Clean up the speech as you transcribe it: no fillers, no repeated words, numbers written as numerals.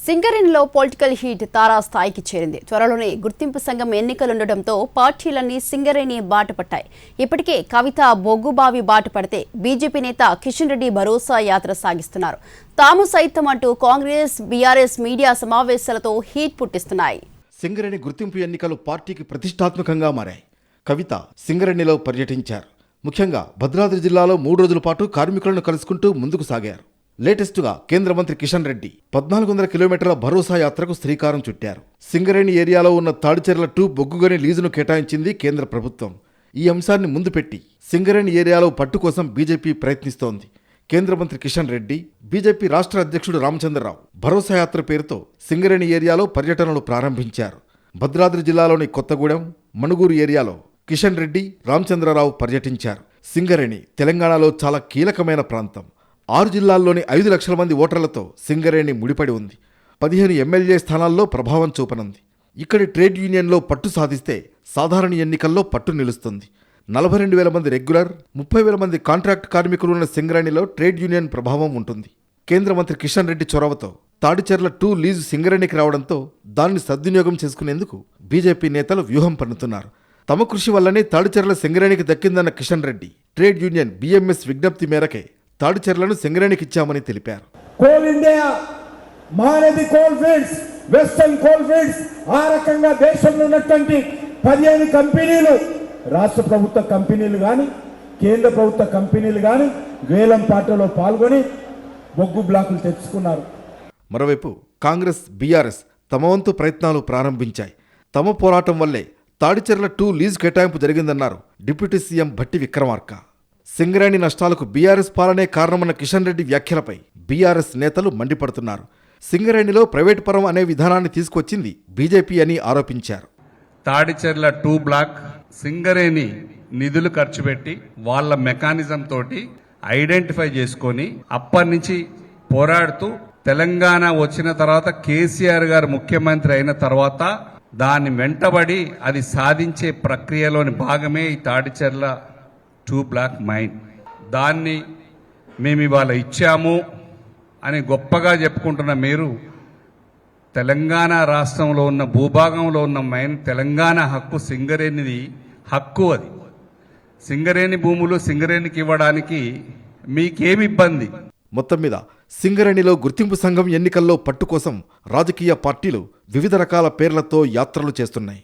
సింగరేణిలో political heat తారాస్థాయికి చేరింది. త్వరలోనే గుర్తింపు సంఘం ఎన్నికలుండటంతో పార్టీలన్నీ సింగరేణి బాట పట్టాయి. ఇప్పటికే కవిత బొగ్గుబావి బాట పడితే బీజేపీ నేత కిషన్ రెడ్డి భరోసా యాత్ర సాగిస్తున్నారు. తాము సైతం అంటూ కాంగ్రెస్ బీఆర్ఎస్ మీడియా సమావేశాలతో హీట్ పుట్టిస్తున్నాయి. సింగరేణి గుర్తింపు ఎన్నికలు పార్టీకి ప్రతిష్టాత్మకంగా మారాయి. కవిత సింగరేణిలో పర్యటించారు. ముఖ్యంగా భద్రాద్రి జిల్లాలో 3 రోజుల పాటు కార్మికులను కలుసుకుంటూ ముందుకు సాగారు. లేటెస్టుగా కేంద్ర మంత్రి కిషన్ రెడ్డి 1400 కిలోమీటర్ల భరోసా యాత్రకు శ్రీకారం చుట్టారు. సింగరేణి ఏరియాలో ఉన్న తాడిచెర్ల 2 బొగ్గుగని లీజును కేటాయించింది కేంద్ర ప్రభుత్వం. ఈ అంశాన్ని ముందు పెట్టి సింగరేణి ఏరియాలో పట్టు కోసం బీజేపీ ప్రయత్నిస్తోంది. కేంద్ర మంత్రి కిషన్ రెడ్డి, బీజేపీ రాష్ట్ర అధ్యక్షుడు రామచంద్రరావు భరోసా యాత్ర పేరుతో సింగరేణి ఏరియాలో పర్యటనలు ప్రారంభించారు. భద్రాద్రి జిల్లాలోని కొత్తగూడెం, మణుగూరు ఏరియాలో కిషన్ రెడ్డి, రామచంద్రరావు పర్యటించారు. సింగరేణి తెలంగాణలో చాలా కీలకమైన ప్రాంతం. 6 జిల్లాల్లోని 5 లక్షల మంది ఓటర్లతో సింగరేణి ముడిపడి ఉంది. 15 ఎమ్మెల్యే స్థానాల్లో ప్రభావం చూపనుంది. ఇక్కడి ట్రేడ్ యూనియన్లో పట్టు సాధిస్తే సాధారణ ఎన్నికల్లో పట్టు నిలుస్తుంది. 42,000 మంది రెగ్యులర్, 30,000 మంది కాంట్రాక్ట్ కార్మికులు ఉన్న సింగరేణిలో ట్రేడ్ యూనియన్ ప్రభావం ఉంటుంది. కేంద్ర మంత్రి కిషన్ రెడ్డి చొరవతో తాడిచెర్ల 2 లీజు సింగరేణికి రావడంతో దాన్ని సద్వినియోగం చేసుకునేందుకు బీజేపీ నేతలు వ్యూహం పన్నుతున్నారు. తమ కృషి వల్లనే తాడిచెర్ల సింగరేణికి దక్కిందన్న కిషన్ రెడ్డి ట్రేడ్ యూనియన్ బీఎంఎస్ విజ్ఞప్తి మేరకే తాడిచెర్లను సింగరేణికిచ్చామని తెలిపారు. Coal India, Mahanadi coal fields, western coal fields, ఆ రకంగా దేశంలో ఉన్నటువంటి 15 కంపెనీలు, రాష్ట్ర ప్రభుత్వ కంపెనీలు కానీ కేంద్ర ప్రభుత్వ కంపెనీలు కానీ వేలం పాటలో పాల్గొని బొగ్గు బ్లాకులు తెచ్చుకున్నారు. మరోవైపు కాంగ్రెస్ బీఆర్ఎస్ తమ వంతు ప్రయత్నాలు ప్రారంభించాయి. తమ పోరాటం వల్లే తాడిచెర్ల 2 లీజు కేటాయింపు జరిగిందన్నారు డిప్యూటీ సీఎం భట్టి విక్రమార్క. సింగరేణి నష్టాలకు బీఆర్ఎస్ పాలనే కారణమన్న కిషన్ రెడ్డి వ్యాఖ్యలపై బీఆర్ఎస్ నేతలు మండిపడుతున్నారు. సింగరేణిలో ప్రైవేటు పరం అనే విధానాన్ని తీసుకొచ్చింది బీజేపీ అని ఆరోపించారు. తాడిచెర్ల 2 బ్లాక్ సింగరేణి నిధులు ఖర్చు పెట్టి వాళ్ళ మెకానిజం తోటి ఐడెంటిఫై చేసుకొని అప్పటి నుంచి పోరాడుతూ తెలంగాణ వచ్చిన తర్వాత కేసీఆర్ గారు ముఖ్యమంత్రి అయిన తర్వాత దాన్ని వెంటబడి అది సాధించే ప్రక్రియలోని భాగమే ఈ తాడిచెర్ల 2 బ్లాక్ మైన్. దాన్ని మేము ఇవాళ ఇచ్చాము అని గొప్పగా చెప్పుకుంటున్న మీరు తెలంగాణ రాష్ట్రంలో ఉన్న భూభాగంలో ఉన్న మైన్ తెలంగాణ హక్కు, సింగరేణిది హక్కు. అది సింగరేణి భూములు సింగరేణికి ఇవ్వడానికి మీకేమి ఇబ్బంది? మొత్తం మీద సింగరేణిలో గుర్తింపు సంఘం ఎన్నికల్లో పట్టు కోసం రాజకీయ పార్టీలు వివిధ రకాల పేర్లతో యాత్రలు చేస్తున్నాయి.